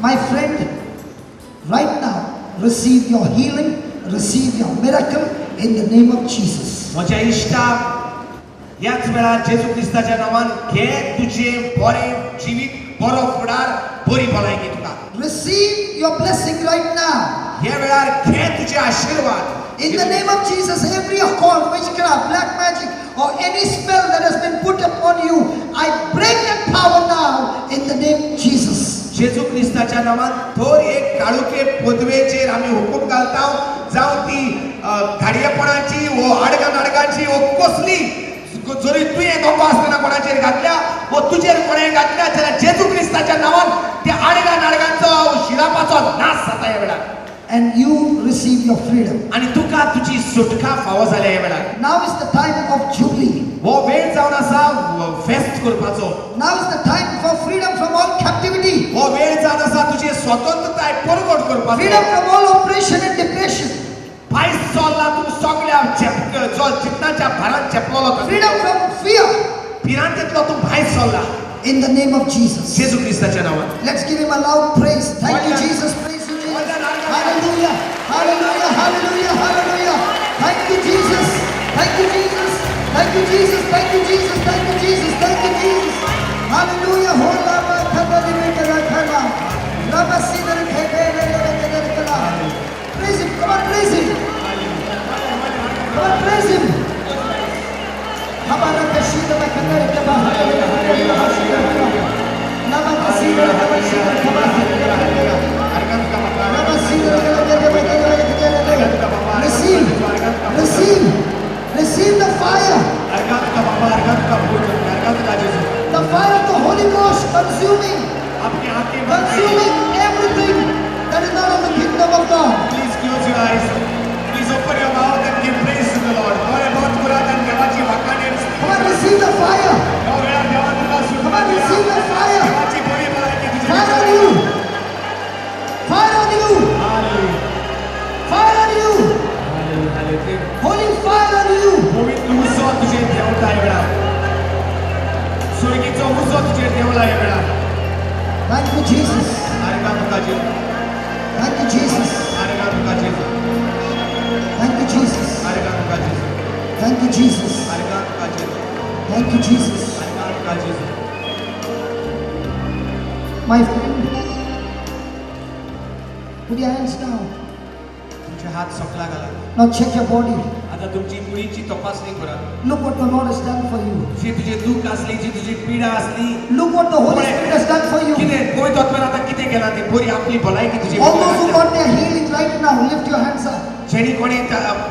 My friend, right now, receive your healing, receive your miracle in the name of Jesus. म्हज्या इश्टा याच वेळार जेजू क्रिस्ताच्या नांवान घे तुजें बरें जिवीत बरो फुडार बरी भलायकी तुका. Receive your blessing right now. ह्या वेळार घे तुजे आशीर्वाद. In the name of Jesus, every occult, witchcraft, black magic, or any spell that has been put upon you, I break that power now in the name of Jesus. जेजू क्रिस्ताच्या नांवान थोर एक काळुके पदवेचेर आमी हुकूम घालता जावं ती धाडयेपणाची वो आडगा नाडगांची वो कसली जरी तुवें धोको आसतना कोणाचेर घातल्या वो तुजेर कोणें घातल्या जाल्यार जेजू क्रिस्ताच्या नांवान त्या आडगा नाडगांचो शिरापाचो नाश जाता ह्या वेळार. And you receive your freedom. आनी तुका तुजी सुटका फावो जाल्या ह्या वेळार. Now is the time of jubilee. वो वेळ जावन आसा फेस्ट करपाचो. Now is the time for freedom from all captivity. वो वेळ जावन आसा तुजी स्वतंत्रताय परगट करपाचो. Freedom from all oppression and depression. भायर सोल्ला तूं सगळ्या जो चित्ताच्या भारान चेपलोलो. Freedom from fear. भिरांतेंतलो तूं भायर सोल्ला. In the name of Jesus. जेजू क्रिस्ताच्या नांवान. Let's give him a loud praise. Thank you, Jesus. Praise you, Jesus. Hallelujah. Hallelujah. Hallelujah. Hallelujah. Thank you, Jesus. Thank you, Jesus. Thank you, Jesus. Thank you, Jesus. Thank you, Jesus. Thank you, Jesus. Hallelujah. Hola ma thapa dimeka rakhala. Rama sidar khege le kala. Praise him. Come on, praise him. Come on, praise him. Hamara kashida ma kanare ke bahar. Nama kasida ka bashida ka bahar. Receive, receive, receive the fire. The fire of the Holy Ghost consuming everything that is not of the kingdom of God. Please close your eyes. Please open your mouth and give praise to the Lord. Come on, receive the fire. Come on, receive the fire. Fire on you. Fire on you. Fire on you. Holy fire on you. पवित्र उत्सव तुझे देवता आहे वेळा. स्वर्गीचा उत्सव तुझे देवला आहे वेळा. Thank you, Jesus. आरेगा तुका जेजू. Thank you, Jesus. आरेगा तुका जेजू. Thank you, Jesus. आरेगा तुका जेजू. Thank you, Jesus. आरेगा तुका जेजू. Thank you, Jesus. आरेगा तुका जेजू. My friend, put your hands down. तुमचे हात सकला घाला. Now check your body. आता तुमची कुडीची तपासणी करा. Look what the Lord has done for you. जी तुझे दुःख असली जी तुझी पीडा असली. Look what the Holy Spirit has done for you. कितें पवित्र आत्म्यान आता कितें केला ते बरी आपली भलायकी तुझी. All those who got their healing right now, lift your hands up. जेणी कोणी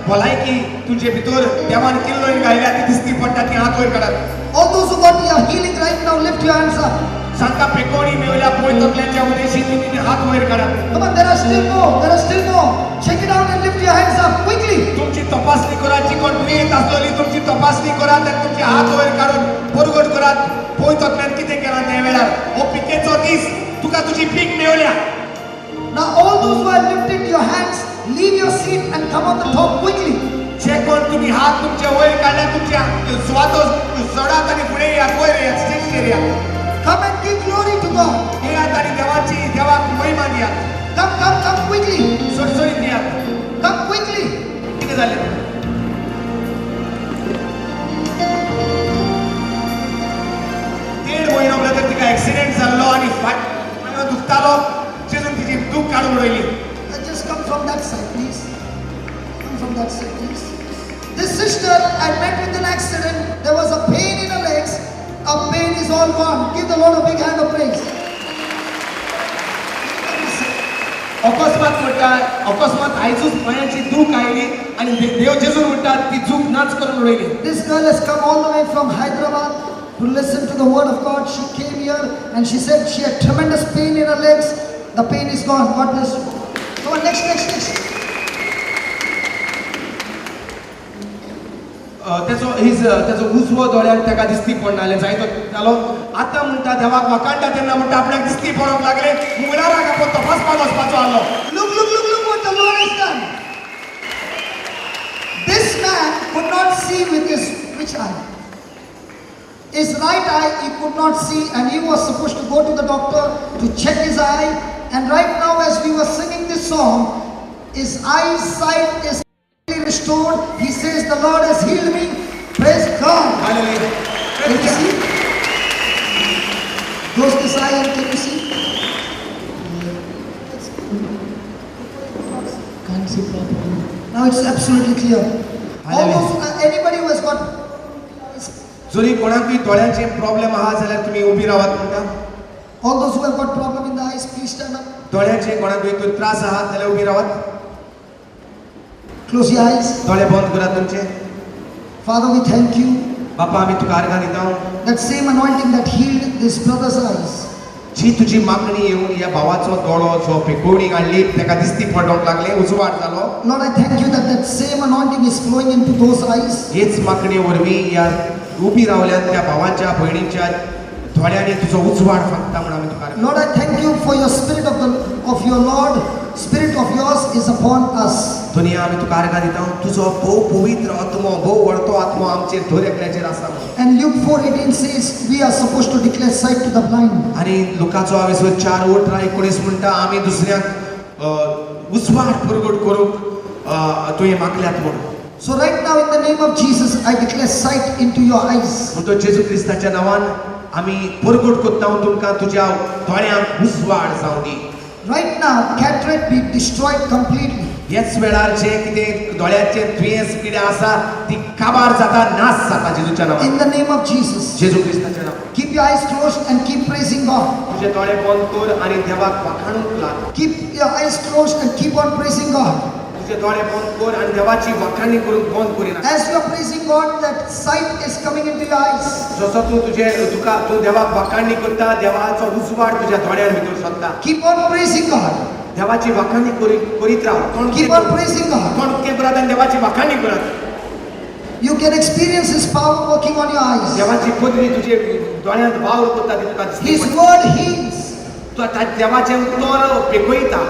भलायकी तुझे भितर देवान केल्लो घायल्या ती दिसती पडटा ती हात वयर काढात. All those who got your healing right now, lift your hands up. सांगा पेकोणी मेवल्या पवित्रांच्या उद्देशी तुम्ही हात वयर काढात. Come on, there are still more. There are still more. Check it out and lift your hands up quickly. तुमची तपासणी करा. जी कोण पीडित असलेली तुमची तपासणी करा आणि तुमचे हात वयर काढून परगट करात. पवित्र आत्म्यान कितें केला त्या वेळार हो पिकेचो दीस तुका तुझी peak मेवल्या. Now all those who have lifted your hands, leave your seat and come on the top quickly. जे कोण तुम्ही हात तुमच्या वयर काढल्या तुमच्या स्वातो चढात आणि पुढे या वयर या स्टेजचेर या. Come and give glory to God. येयात आणि देवाक महिमा दिया. Come quickly. सडसडीत या. Come quickly. किती झाले? दीड महिना नंतर तिका ऍक्सिडेंट जाल्लो आणि फाट दुखतालो. जेजून तिची दूख काढून उडयली. Just come from that side, please. Come from that side, please. This sister had met with an accident. There was a pain in her legs. A pain is all gone. Give the Lord a big hand of praise. अकस्मात आयजूच पायाची दूख oily आणि देव जेजून म्हणतात ती दूख नाच करून उडयली. This girl has come all the way from Hyderabad to listen to the word of God. She came here and she said she had tremendous pain in her legs. The pain is gone. God bless you. Come on, next. त्याचो उजवो दोळ्यार ताका दिसती पडनाले जायतो जालो. आतां म्हणटा देवाक Wakanda तेन्ना म्हणटा आपल्याक दिसती पडोंक लागले. मुगलाराक आपण तपासपाक वचपाचो आसलो. Look what the Lord has done. This man could not see with his which eye? His right eye he could not see, and he was supposed to go to the doctor to check his eye And right now, as we were singing this song, his eyesight is restored. He says, "The Lord has healed me." Praise God. Hallelujah. Can you see? Close this eye and can you see? Can't see properly. Now it's absolutely clear. Almost anybody who has got जरी कोणाकूय दोळ्यांचे problem आहा जाल्यार तुम्ही उभी रावात म्हणटा. all those who have got problem in the eyes, please stand up. दोळ्यांचे कोणाकूय तो त्रास आहा जाल्यार उभी रावात. Close your eyes. दोळे बंद करात तुमचे. Father, we thank you. बापा आमी तुका आर्गां दिता. That same anointing that healed this brother's eyes. जी तुजी मागणी येवन ह्या भावाचो दोळो जो पेकोवणी काडली तेका दिसती पडोंक लागले, उजवाड जालो. Lord, I thank you that that same anointing is flowing into those eyes. हेच मागणी वरवीं ह्या उभी रावल्यान त्या भावांच्या भयणीच्या दोळ्यांनी तुजो उजवाड फांकता म्हण आमी तुका आर्गां. Lord, I thank you for your spirit of your Lord. Spirit of yours is upon us. दुनिया आमी तुका आर्गां दिता. तुजो भोव पवित्र आत्मो, भोव व्हडतो आत्मो आमचेर दरेकल्याचेर आसा. And Luke 4:18 says we are supposed to declare sight to the blind. आनी लुकाचो आवेसो 4:18 म्हणटा आमी दुसऱ्यांक उजवाड परगट करूंक तुवें मागल्यात म्हूण. So right now in the name of Jesus, I declare sight into your eyes. म्हणटो जेजू क्रिस्ताच्या नांवान आमी परगट कोत्ता तुमकां तुज्या दोळ्यांक उजवाड जावं दी. Right now, cataract be destroyed completely. ह्याच वेळार जे कितें दोळ्यांचे दुयेंस पिड्या आसा ती काबार जाता, नाश जाता जेजूच्या नांवान. In the name of Jesus. जेजू क्रिस्ताच्या नांवान. Keep your eyes closed and keep praising God. तुजे दोळे बंद कर आनी देवाक वाखाणूंक लाग. Keep your eyes closed and keep on praising God. तुजे दोळे बंद कर आनी देवाची वाखाणी करूंक बंद करिना. As you are praising God, that sight is coming into your eyes. जसो तूं देवाक वाखाणी करता, देवाचो उजवाड तुज्या दोळ्यां भितर सरता. Keep on praising God. देवाची वाखाणी करीत Rao. Keep on praising God. कोणते बरात देवाची वाखाणी करत. You can experience His power working on your eyes. देवाची पदरी तुजे दोळ्यांत वावर करता ती तुका दिसता. His word heals. तू आतां देवाचें उतर पेकयता.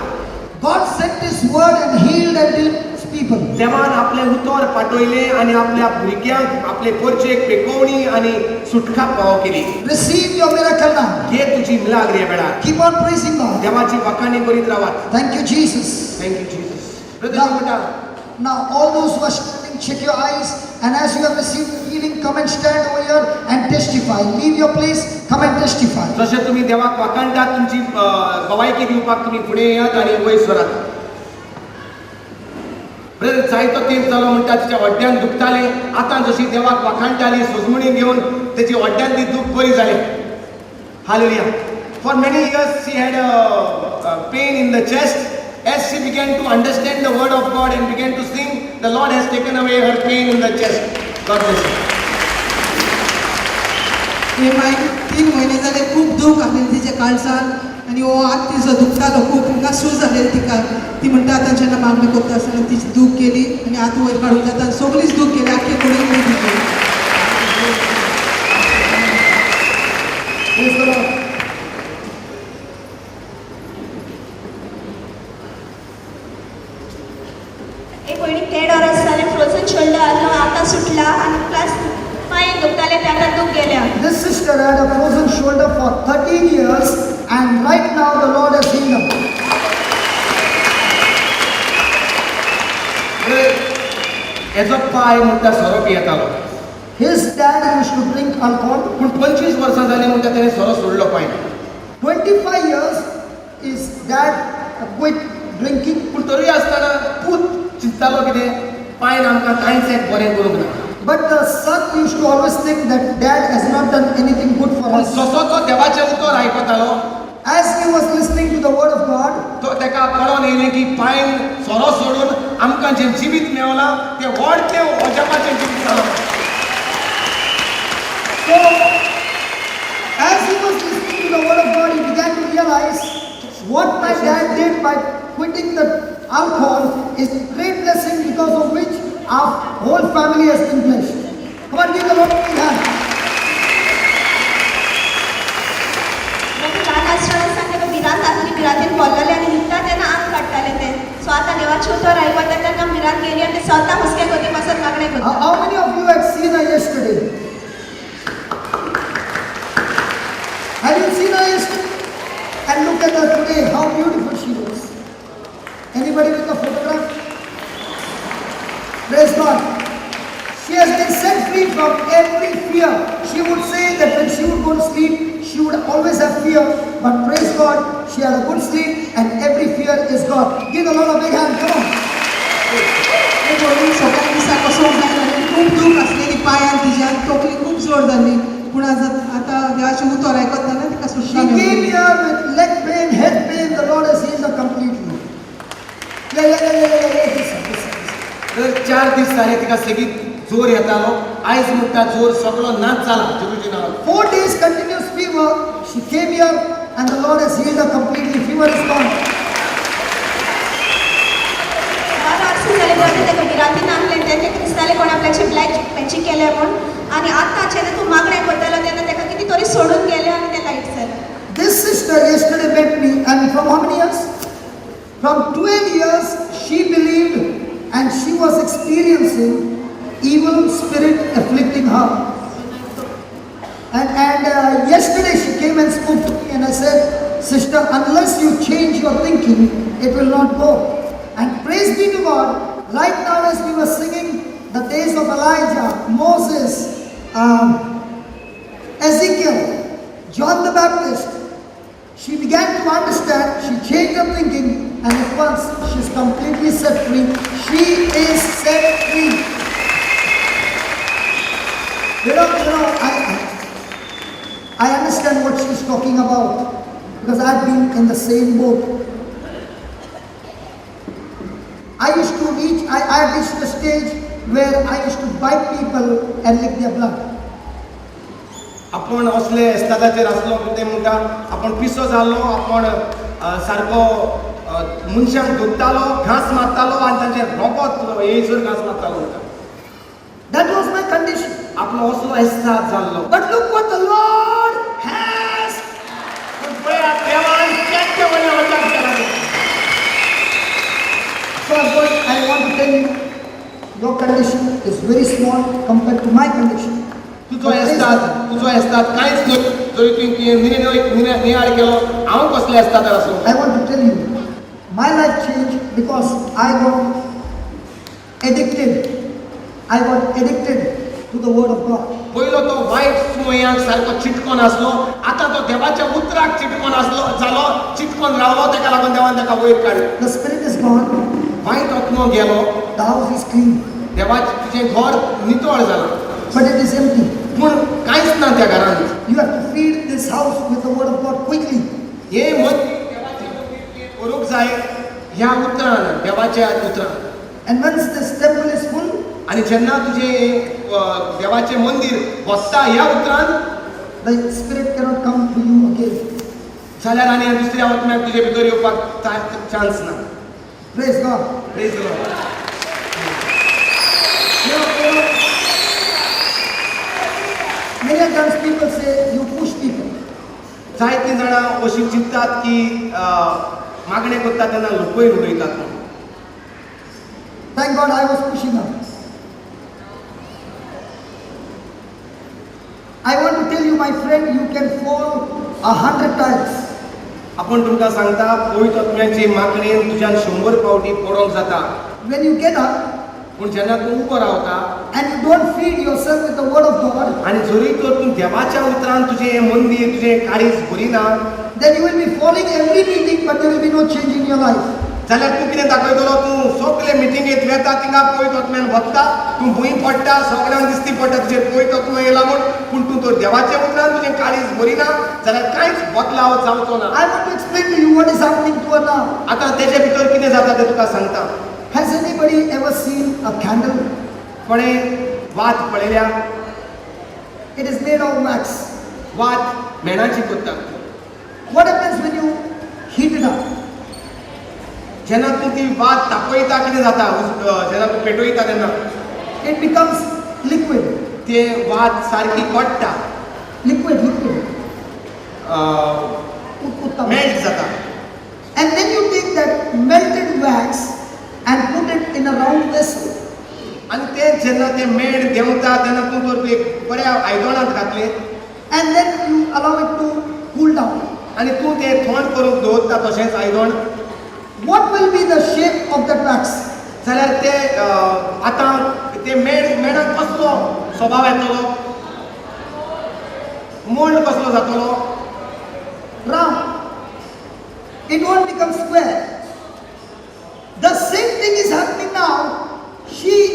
God sent His word and healed and delivered people. देवान आपले उतर पाठवले आनी आपल्या भुरग्यांक आपले परचेक पेकोवणी आनी सुटका पाव केली. Receive your miracle now. घे तुजी मिलाग्र ह्या वेळार. Keep on praising God. देवाची वाखाणी करीत रावात. Thank you, Jesus. Thank you Jesus. Now, all those who are standing, check your eyes. And as you have received healing, come and stand over here and testify. Leave your place, come and testify. जशें तुमी देवाक वाखाणटात तुमची गवायकी दिवपाक तुमी फुडें येयात आनी वयर सरात. ब्रदर जायतो तेंप जालो म्हणटा तिच्या वड्ड्यान दुखताले. आतां जशी देवाक वाखाणटाली सुजमणी घेवन तेची वड्ड्यान ती दूख बरी जाली. Hallelujah. For many years she had a pain in the chest. As she began to understand the word of God and began to sing, the Lord has taken away her pain in the chest. God bless you. हे मागीर 3 महिने जाले खूप दूख आसलें तिच्या काळजान आनी हो आत तिजो दुखतालो खूप नासू जालें तिका. ती म्हणटा आतां जेन्ना मागणी करता आसतना तिची दूख केली आनी आतां वयर काडूंक जाता. सगळीच दूख केली, आख्खे कोणीय दूख केली. Praise the Lord. एक पयलीं तेड ऑर आसतालें फ्रोझन शोल्डर आसलो आतां सुटला आनी प्लस पांय दुखताले ताका दूख गेल्या. This sister had a frozen shoulder for 13 years and right now the Lord has healed her. हेजो पाय म्हणटा सोरो पियेतालो. His dad used to drink alcohol. पूण 25 वर्सां जालीं म्हणटा ताणें सोरो सोडलो पाय. 25 years his dad quit drinking. पूण तरी आसतना पूत चिंततालो कितें पायन आमकां कांयच एक बरें करूंक ना. But the son used to always think that dad has not done anything good for पूण us. जसो तो देवाचें उतर आयकतालो As he was listening to the word of God, तो ताका कळोन येयलें की पायन सोरो सोडून आमकां जें जिवीत मेवलां तें व्हडलें अजापाचें जिवीत जालां. so as he was listening to the word of God, he began to realize what my dad did by quitting the alcohol is great blessing because of which our whole family has been blessed. Come on, give the Lord a big hand. मागीर ल्हान आसतना सांग ताका मिरान घातली, मिरांतल्यान बोल्लले आनी न्हिदता तेन्ना आंग काडटाले ते. सो आतां देवाचें उतर आयकता तेन्ना मिरान गेली आनी ते स्वता हुस्के कोती पासत मागणें करता. How many of you had seen her yesterday? Have you seen her yesterday? And look at her today, how beautiful Praise God. She has been set free from every fear. She would say that when she would go to sleep, she would always have fear. But praise God, she had a good sleep and every fear is gone. Give the Lord a big hand. Come on. हे पळोवन सकाळी दिसा कसो जालें खूब दूख आसलेली पांयान तिज्या तकली खूब जोर जाल्ली पूण आतां देवाची उतर आयकतना तिका She सुटका came मेळ्ळी here with leg pain, head pain. The Lord has healed her completely. Yeah. तर 4 दीस जाले तिका सेगीत जोर येतालो आयज म्हणटा जोर सगळो नाच जाला जेजूच्या नांवान 4 days continuous fever. She came here and the Lord has healed her completely. Fever is gone. बारा वर्सां जाली तेन्ना ताका भिरांतीन आणलें तें दिसतालें कोण आपल्याची ब्लॅक मॅजीक केलें म्हूण आनी आतां जेन्ना तूं मागणें करतालो तेन्ना ताका कितें तरी सोडून गेलें आनी तें लायट जालें. This sister yesterday met me, and from how many years? From 12 years, she believed and she was experiencing evil spirit afflicting her. And yesterday she came and spoke to me and I said, sister, unless you change your thinking, it will not go. And praise be to God, right now as we were singing the days of Elijah, Moses, Ezekiel, John the Baptist, she began to understand, she changed her thinking, and at once she's completely set free. She is set free. You know, I understand what she's talking about because I've been in the same boat. I reached the stage where I used to bite people and lick their blood. आपण असले एस्तादाचेर आसलो ते म्हणटा आपण पिसो जाल्लो आपण सारको मनशांक धुतालो घास मारतालो आनी तांचे रोगत येयसर घास मारतालो म्हणटा That was my condition. आपलो असलो एस्ताद जाल्लो But look what the Lord has. पूण पळयात देवान केन्ना वयल्या वचन केला So I want to tell you, your condition is very small compared to my condition. तुजो एस्ताद कांयच न्हू जरी तुवें नियाळ केलो हांव कसले एस्तादार आसूं I want to tell you, my life changed because I got addicted. I got addicted to the word of God. पयलो तो वायट सुमयांक सारको चिटकोन आसलो आतां तो देवाच्या उतराक चिटकोन आसलो जालो चिटकोन रावलो तेका लागून देवान ताका वयर काडलो The spirit is gone, वायट आत्मो गेलो the house is clean, देवाचें तुजें घर नितळ जालां but it is empty. पूण कांयच ना त्या घरांत You have to feed this house with the word of God quickly. हे मंदीर देवाचें मंदीर करूंक जाय ह्या उतरान देवाच्या उतरान And once this temple is full, आनी जेन्ना तुजें देवाचें मंदीर भरता ह्या उतरान the spirit cannot come to you again. जाल्यार आनी दुसऱ्या आत्म्याक तुजे भितर येवपाक चान्स ना Praise God. Praise the Lord You know, many times people say you push people. जायतीं जाणां अशीं चिंततात की मागणें करता तेन्ना लोकय उडयतात म्हणून Thank God I was pushing her. I want to tell you, my friend, you can fall 100 times. आपण तुमकां सांगता पवित्र आत्म्याची मागणेन तुज्यान 100 फावटी पडोंक जाता When you get up पूण जेन्ना तूं उबो रावता and you don't feed yourself with the word of God, आनी जरी तर तूं देवाच्या उतरान तुजें मंदीर तुजें काळीज भरिना then you will be falling every meeting, but there will be no change in your life. जाल्यार तूं कितें दाखयतलो तूं सगळे मिटिंगेक वेता थिंगा पवित्र आत्म्यान वता तूं भुंय पडटा सगळ्यांक दिसती पडटा तुजें पवित्र आत्मो येयला म्हूण पूण तूं तर देवाच्या उतरान तुजें काळीज भरिना जाल्यार कांयच बदलाव जावचो ना I want to explain to you what is happening to her now. आतां तेजे भितर कितें जाता तें तुका सांगता Has anybody ever seen a candle? कोणें वात पळयल्या It is made of wax. वात मेणाची करता What happens when you heat it up? जेन्ना तूं ती वात तापयता कितें जाता जेन्ना तूं पेटयता तेन्ना It becomes liquid. ते वात सारकी कट्टा Liquid. मेल्ट जाता And then you take that melted wax and put it in a round vessel. आनी तें जेन्ना तें मेल्ट देंवता तेन्ना तूं तर एक बऱ्या आयदनांत घातलें And then you allow it to cool down. आनी तूं तें थंड करूंक दवरता तशेंच आयदन What will be the shape of that wax? जाल्यार तें आतां स्वभाव येतलो मोल्ड कसलो जातलो round. It won't become square. The same thing is happening now.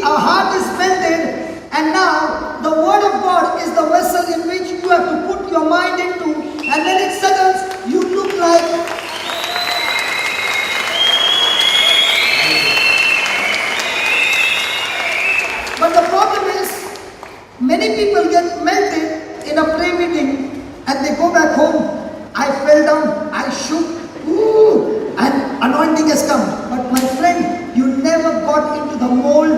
Our heart is melted, and now the word of God is the vessel in which you have to put your mind into, and then it settles, you look like but the problem is, many people get melted in a prayer meeting and they go back home. I fell down, I shook, and anointing has come. But my friend, you never got into the mold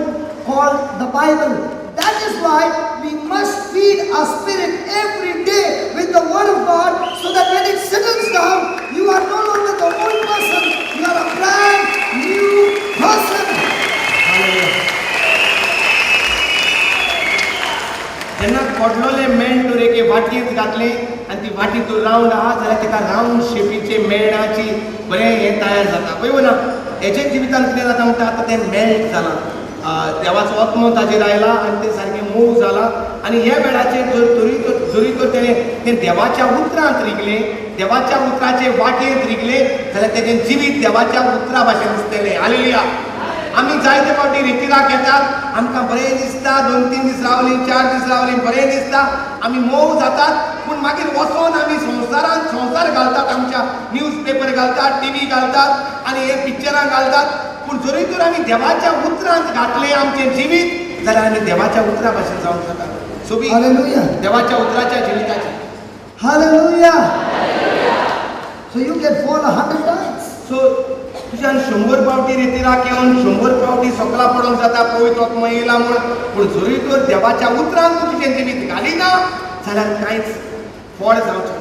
called the Bible. That is why we must feed our spirit every day with the word of God, so that when it settles down, you are no longer the old person, you are a brand new person. जेन्ना कोडलोले मेण तर एके वाटयेंत घातले आनी ती वाटी तो round आहा जाल्यार तिका रावंड शेपीचे मेणाची बरें हें तयार जाता पळय ना हेचे जिवितांत कितें जाता म्हणटा आतां तें मेल्ट जालां देवाचो आत्मो ताजेर आयला आनी तें सारकें मोव जालां आनी ह्या वेळाचेर जरी तर तेणें तें देवाच्या उतरांत रिगलें देवाच्या उतराचे वाटेंत रिगलें जाल्यार तेजें जिवीत देवाच्या उतरा भाशेन दिसतलें हालेलुया आमी जायते फावटी रितीराक येतात आमकां बरें दिसता 2-3 दीस रावलीं 4 दीस रावलीं बरें दिसता आमी मोव जातात पूण मागीर वचोन आमी संवसार घालतात आमच्या न्यूज पेपर घालतात टीव्ही घालतात आनी हे पिक्चरां घालतात पूण जरी तर आमी देवाच्या उतरांत घातलें आमचें जिवीत जाल्यार आमी देवाच्या उतरा भाशेन जावंक जाता सोबी Hallelujah. देवाच्या उतराच्या जिविताची Hallelujah. So you can fall 100 times. सो तुज्यान 100 फावटी रितीराक येवन 100 फावटी सकला पडोंक जाता पवित्र आत्मा येयला म्हूण पूण जरी तर देवाच्या उतरांत तूं तुजें जिवीत घालिना जाल्यार कांयच फळ जावचें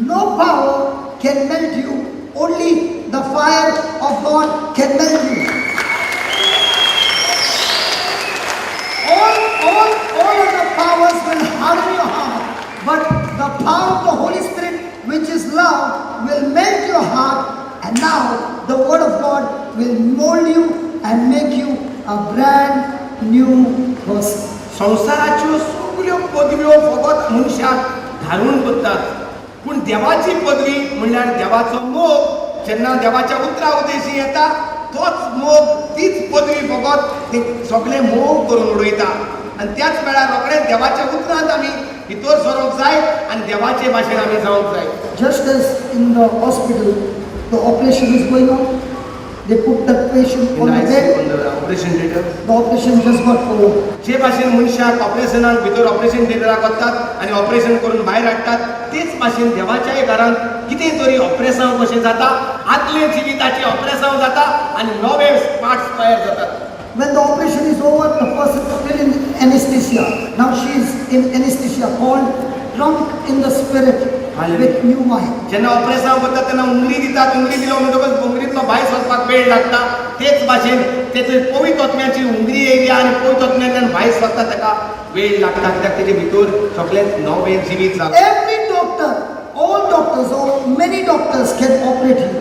No power can melt you. Only the fire of God can melt you. All of the powers will harden your heart, but the power of the Holy Spirit, which is love, will melt your heart, and now the word of God will mold you and make you a brand new person. संसाराच्यो सगळ्यो पदव्यो फकत मनशाक धारून बसतात पूण देवाची पदवी म्हणल्यार देवाचो मोग जेन्ना देवाच्या उतरा उदेशी येता तोच मोग तीच पदवी फकत ते सगळे मोग करून उडयता आनी त्याच वेळार रोखडेच देवाच्या उतरांत आमी भितर सरोंक जाय आनी देवाचे भाशेन आमी जावंक जाय Just as in the hospital, the operation is going on, they put that patient on the bed, operation theatre the operation just got over. जे भाशेन मनशाक ऑपरेशनाक भितर ऑपरेशन थिएटराक वतात आनी ऑपरेशन करून भायर हाडटात तेच भाशेन देवाच्याय घरांत कितें तरी ऑपरेशन कशें जाता आदले जिविताचें ऑपरेशन जाता आनी नवे पार्ट्स तयार जातात When the operation is over, the person is still in anesthesia. Now she is in anesthesia, called drunk in the spirit with new wine. जेन्ना ऑपरेशन करतात तेन्ना उंगली दितात उंगली दिलो म्हणटकच उंगलींतलो भायर सरपाक वेळ लागता तेच भाशेन तेचे पवित्र आत्म्याची उंगली येयली आनी पवित्र आत्म्यान भायर सरता ताका वेळ लागता कित्याक तेजे भितर सगळें नवें जिवीत जाता Every doctor, all doctors or many doctors can operate you.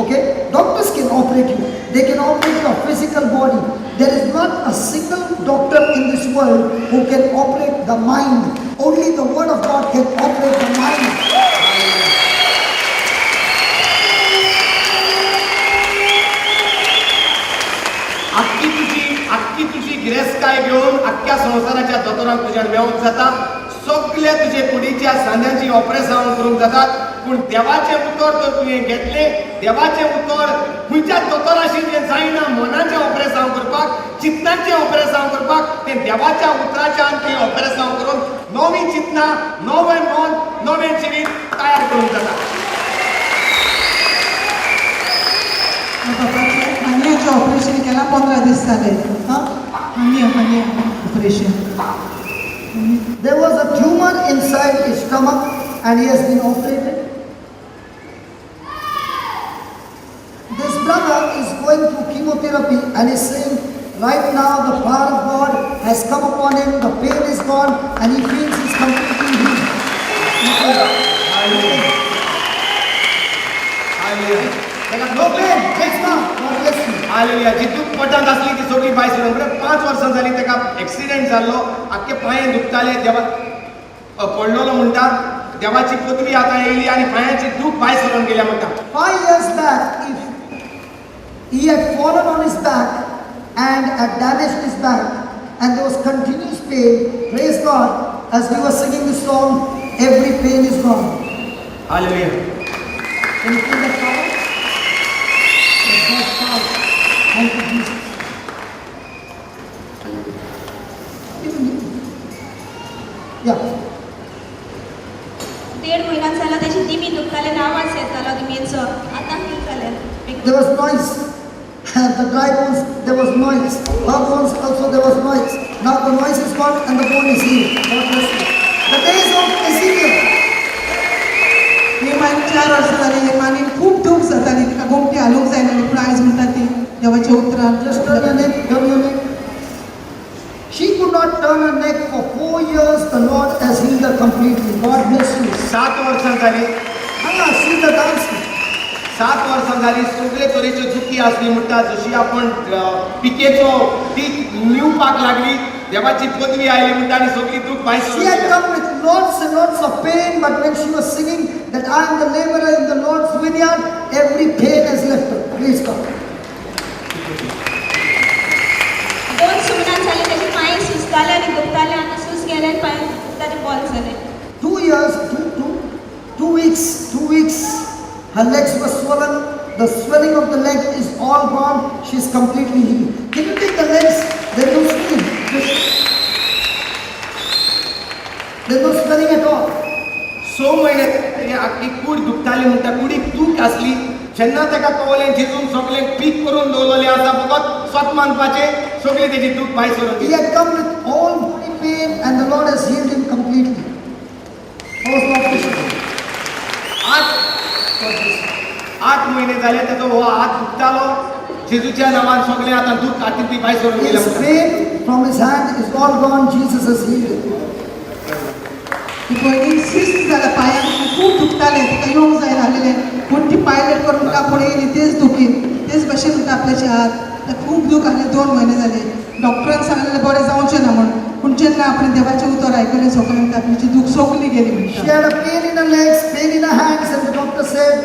Okay? Doctors can operate you. They can operate your physical body. There is not a single doctor in this world who can operate the mind. Only the word of God can operate the mind. आख्खी तुजी गिरेस्ताय घेवन आख्ख्या संवसाराच्या दोतोरांक तुज्यान मेळोंक जाता सगळे तुजे कुडीच्या सांद्यांची ऑपरेशन करूंक जातात पूण देवाचें उतर जर तुवें घेतलें देवाचें उतर खंयच्याच दोतोराशी जें जायना मनाचें ऑपरेशन करपाक चित्तांचें ऑपरेशन करपाक तें देवाच्या उतराच्यान तें ऑपरेशन करून नवीं चिंतना नवें मन नवें जिवीत तयार करूंक जाता हानियाचें ऑपरेशन केलां 15 दीस जाले हानिया operation There was a tumor inside his stomach and he has been operated. This brother is going through chemotherapy and is saying, right now the power of God has come upon him, the pain is gone and he feels he's completely healed. Hallelujah. No pain, just now. God bless you. हालेलुया जितूक पटत आसली ती सगळी भायर सरून म्हणजे 5 वर्सां जाली ताका एक्सिडेंट जाल्लो आख्खे पांय दुखताले देवा पडलोलो म्हणटा देवाची पदवी आतां येयली आनी पांयाची दूख भायर सरून गेल्या म्हणटा 5 years back, if he had fallen on his back and had damaged his back, and there was continuous pain, praise God, as we were singing this song, every pain is gone. Hallelujah Can you feel that power? That's God's power. Thank you, Jesus. Yeah. 1.5 महिना झाला त्याची दिमी दुखताले आणि आवाज येतालो दिमीचो आता ठीक जालें There was noise. The dry bones, there was noise. Her bones also, there was noise. Now the noise is gone and the bone is healed. God bless you. The days of Ezekiel. हे मागीर 4 वर्सां जाली हे मागीर खूब दूख जाताली तिका गोमटी हालूंक जायनाली पूण आयज म्हणटा ती देवाच्या उतरान Just turn your neck, turn your neck. She could not turn her neck for 4 years. The Lord has healed her completely. God bless you. 7 वर्सां जाली See the dancing. 7 वर्सां जाली सगळे तरेच्यो दुखी आसली म्हणटा जशी आपण पिकेचो पीक निवपाक लागली देवाची पदवी आयली म्हणटा आनी सगळी दूख भायर She सरून had गेल्या. come with lots and lots of pain, but when she was singing that I am the laborer in the Lord's vineyard, every pain has left her. Praise God. 2 सुमणां झाली त्याचे पांय सुजताले आणि दुखताले आता सूज गेले आणि पांय दुखताले बॉल झाले 2 years, 2 weeks, her legs were swollen. The swelling of the leg is all gone. She is completely healed. Can you take the legs? There's no swelling. There's no swelling at all. 6 महिने ताची आख्खी कूड दुखताली म्हणटा कुडीक दूख आसली जेन्ना ताका कळलें जेजून सगळें पीक करून दवरलेलें आसा फकत स्वत मानपाचें सगळी तेजी दूख भायर सरून He गेली. had come with all body pain and the Lord has healed him completely. How was the operation? 8 महिने जाले ताचो हो हात दुखतालो जेजूच्या नांवान सगळें आतां दूख आतां ती भायर सरून गेल्या His म्हणटा. pain from his hand is all gone. Jesus has healed him. ती पयलीं शिस्त जाल्या पांयाक खूब दुखतालें तिका येवंक जाय नाहलेलें पूण ती पायलट करून तिका फुडें येयली तेच दुखीन तेच भशेन म्हणटा आपल्याचे हात ताका खूब दूख आसलें 2 म्हयने जाले डॉक्टरान सांगलेलें बरें जावचें ना म्हण पूण जेन्ना आपणें देवाचें उतर आयकलें सगळें म्हणटा आपल्याची दूख सगळी गेली She म्हणटा had a pain in her legs, pain in her hands, and the doctor said,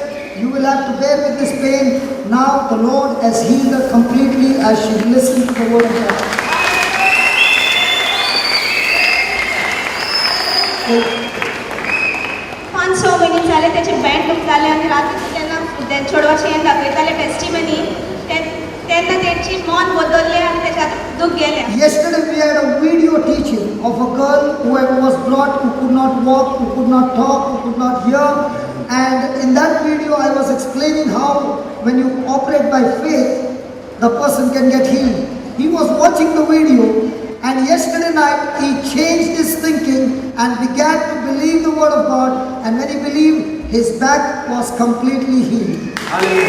you will have to bear with this pain. Now the Lord has healed her completely as she listened to the word of God. 5-6 महिने झाले त्याचे band दुखताले आणि रात्री त्यांना चेडवाची हें दाखयताले testimony तेन्ना तेंची मन बदललें आनी तेच्यात दूख गेलें Yesterday we had a video teaching of a girl who was blind, who could not walk, who could not talk, who could not hear. And in that video I was explaining how when you operate by faith, the person can get healed. He was watching the video and yesterday night he changed his thinking and began to believe the word of God, and when he believed, his back was completely healed. Hallelujah.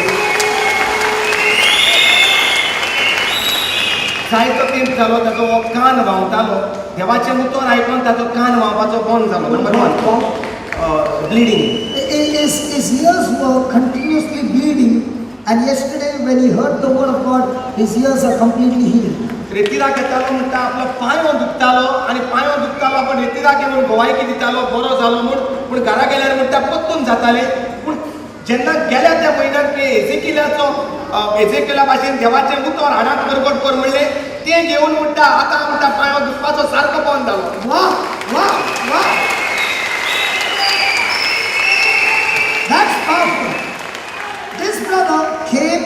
जायतो तेंप जालो ताचो हो कान व्हांवतालो देवाचें उतर आयकून ताचो कान व्हांवपाचो बंद जालो. Number 1 bleeding. His ears were continuously bleeding, and yesterday when he heard the word of God, his ears are completely healed. रेतीराक येतालो म्हणटा आपलो पांयो दुखतालो आनी पांयो दुखतालो आपण रेतीराक म्हणून गोवायकी दितालो बरो जालो म्हूण पूण घरा गेल्यार म्हणटा पत्तून जाताले पूण जेन्ना गेल्या त्या म्हयन्याक ते एजेकियला भाशेन देवाचें उतर हाडांत परगट कर म्हणलें तें घेवन म्हणटा आतां म्हणटा पांयो दुखपाचो सारको बंद जालो. Wow! That's powerful. This brother came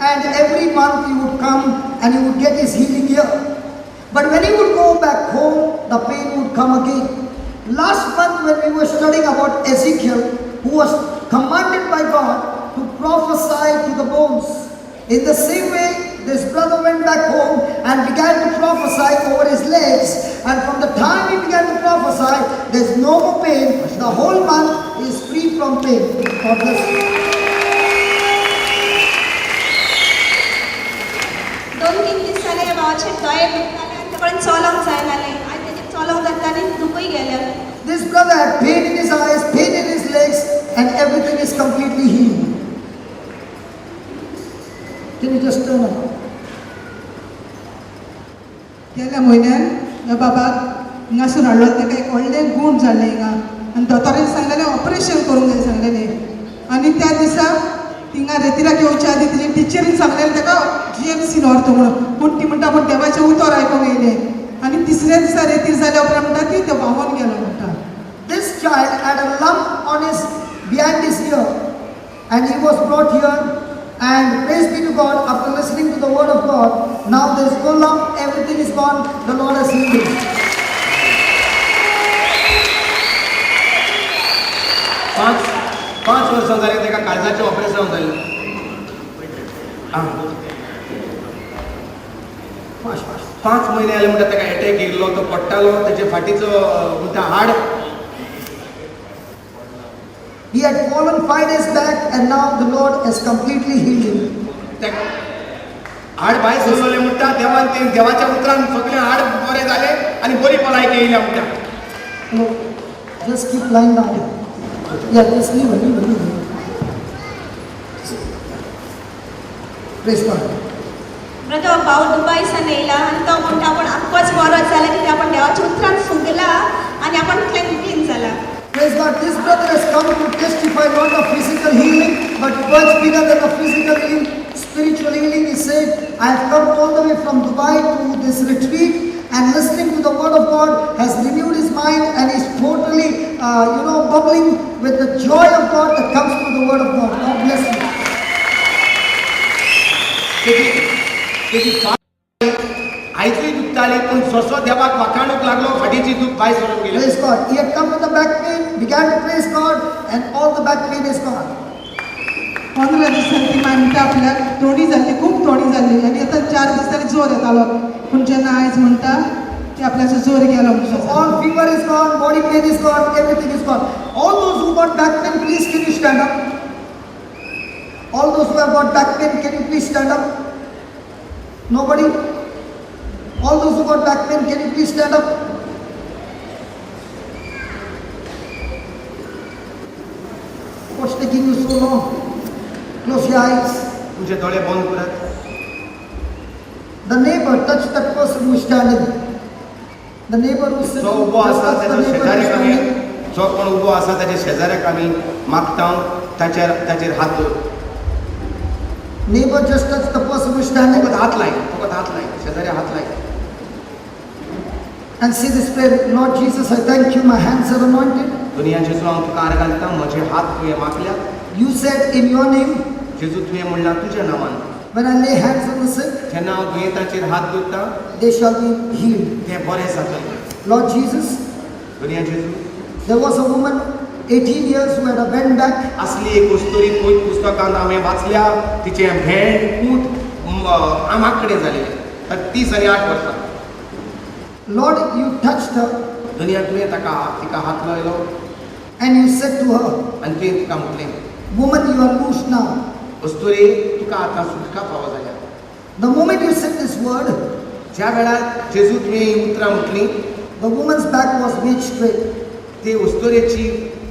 and every month he would come and he would get his healing here. But when he would go back home, the pain would come again. Last month when we were studying about Ezekiel, who was commanded by God to prophesy to the bones, in the same way this brother went back home and began to prophesy over his legs, and from the time he began to prophesy, there's no more pain. The whole month is free from pain. God bless you. 2-3 दीस जाले ह्या भावाचे दोळे दुखताले आनी ते कडेन चलोंक जायनालें आनी तेजें चलोंक जाता आनी दुखूय गेलें. This brother had pain in his eyes, pain in his legs, and everything is completely healed. Can you just turn around? गेल्या म्हयन्यान ह्या बाबाक हिंगासून हाडलो ताका एक व्हडलें गूण जाल्लें हिंगा आनी दोतोरान सांगलेलें ऑपरेशन करूंक जाय सांगलेलें आनी त्या दिसा थिंगा रेतिराक येवच्या आदी तेजे टिचरीन सांगलेलें ताका GMC व्हरता म्हणून पूण ती म्हणटा पूण देवाचें उतर आयकूंक येयलें आनी तिसऱ्या दिसा रेतीर जाल्या उपरांत म्हणटा ती तो व्हांवोन गेलो म्हणटा. This child had a lump on his behind his ear, and he was brought here. And praise be to God, after listening to the word of God, now there is no lump, everything is gone. The Lord has healed him. पाच वर्सां जाली ताका काळजाचें operation जालें. पांच म्हयने जाले म्हणटा ताका एटॅक येयल्लो, तो पडटालो, ताचे फाटीचो म्हणटा हाड. He had fallen 5 days back, and now the Lord has completely healed him. हाड भायर सरलोलें म्हणटा. देवाच्या उतरान सगळें हाड बरें जालें आनी बरी भलायकी येयल्या म्हणटा. No, just keep lying down. Yeah, just leave. Praise God. म्हणून तो भाऊ दुबईसान येयला आनी तो म्हणटा आपण आमकोच बरो जाला कित्याक आपण देवाच्या उतरान फुगला आनी आपण क्लीन जाला. Praise God. This brother has come to testify not of physical healing, but much bigger than the physical healing, spiritual healing. He said, I have come all the way from Dubai to this retreat, and listening to the word of God has renewed his mind, and he's totally, bubbling with the joy of God that comes through the word of God. God bless you. आयचीय दुखताली पूण जसो देवाक वाखाणूक लागलो फाटीची दूख भायर सरून गेली. Praise God. He had come with the back pain, began to praise God, and all the back pain is gone. 15 दिसांनी ती म्हणटा आपल्याक थोडी जाल्ली, खूब थोडी जाल्ली आनी आतां 4 दीस तरी जोर येतालो पूण जेन्ना आयज म्हणटा की आपल्याचो जोर गेलो म्हणटा. All fever is gone, body pain is gone, everything is gone. All those who got back pain, please can you stand up? All those who have got back pain, can you please stand up? Nobody? All those who got back pain, can you please stand up? What's taking you so long? Close your eyes. तुमचे दोळे बंद करात. The neighbor touched that person who is standing. The neighbor who is जो sitting, उबो just आसा touched the ताच्या neighbor who is शेजाऱ्याक आमी standing. जो कोण उबो आसा ताच्या शेजाऱ्याक आमी मागता ताचेर हात दवर. Neighbor just touched the person who is standing. फकत हात लाय शेजाऱ्या हात लाय. And say this prayer, Lord Jesus, I thank you, my hands are anointed. दुनिया जेजू हांव तुका आर्गां दिता, म्हजे हात तुवें मागल्या. You said in your name, जेजू तुवें म्हणलां तुज्या नांवान when I lay hands on the sick, जेन्ना हांव दुयेंताचेर हात दवरता they shall be healed. तें बरें जातलें. Lord Jesus, दुनिया जेजू there was a woman 18 years who had a bent back. असली एक वस्तुरी पयत पुस्तकांत हांवें वाचल्या, तिचें भेंड कूट आमा कडेन जालेलें 30 आनी 8 वर्सां. Lord, you touched her दुनिया तुवें तिका हात लायलो and you said to her, आनी तुवें तिका म्हटलें, woman, you are loosed now. वस्तुरी तुका आतां सुटका फावो जाल्या. The moment you said this word, ज्या वेळार जेजू तुवें ही उतरां म्हटलीं, the woman's back was made straight. ते वस्तुरेची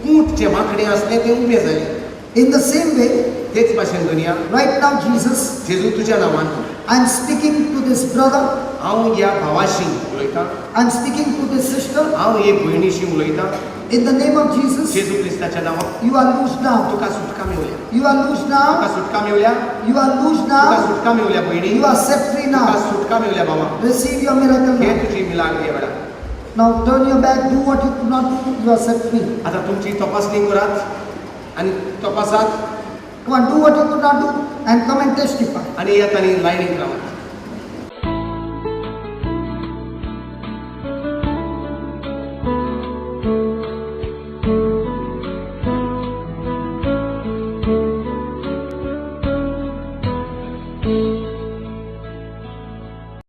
कूट जे माकडें आसलें तें उबें जालें. In the same way, तेच भाशेन दुनिया right now, Jesus, जेजू तुज्या नांवान I'm speaking to this brother, हांव ह्या भावाशी उलयतां, I'm speaking to this sister, हांव हे भयणीशी उलयतां. in the name of Jesus, जेजू क्रिस्ताच्या नांवान you are loosed now. तुका सुटका मेवल्या. You are loosed तुका now. सुटका मेवल्या. You are loosed तुका now. सुटका मेवल्या भयणी. You are set free तुका now. सुटका मेवल्या बाबा. Receive your miracle hey now. तुजी मिलाग हे वेळा. Now turn your back, do what you could not do, you are set free. आतां तुमची तपासणी करात आनी तपासात Come on, do what you could not do and come and testify. आनी येत आनी लायनीक रावात.